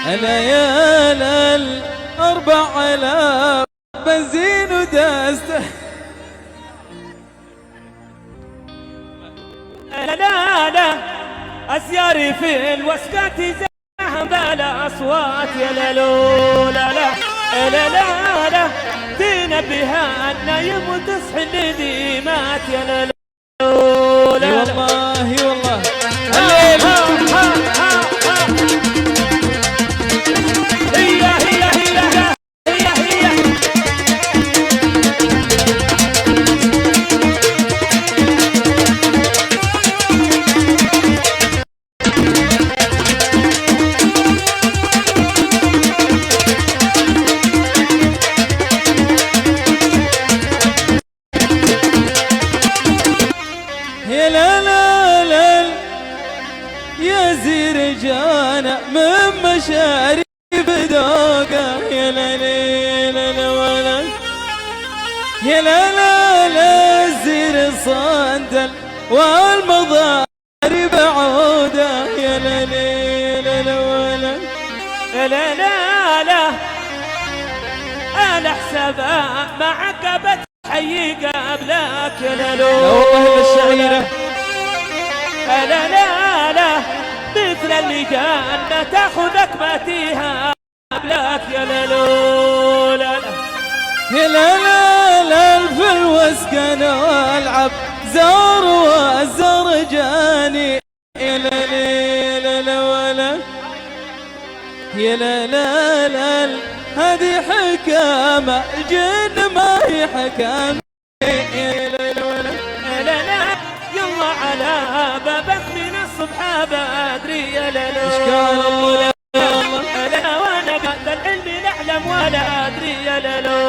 الليالي 4000 بنزين ودسته. لا أسياري في الوسكات زاهم بلا أصوات يا لالو. لا تنبه النايم وتصحي اللي مات يا لالو. والله والله الليل جانا من مشاريب ذوقه. يا لا ولا يا لا الزير صندل والمضارب عوده. يا لا ولا لا انا حسابها معك بتحيي قبلك يا لالو. والله الشعيره لا مثل اللي جانا تاخذك ماتيها قبلك يا لالو. يا لا في الوسكن والعب زار والزرجاني. يا لا ولا يا لا هذه حكامة الجن ما هي حكام. يا لا ولا يلا على بابك من الصبح بدري يا لالو. اشكال الله لا وانا بعد العلم نعلم ولا ادري يا لالو.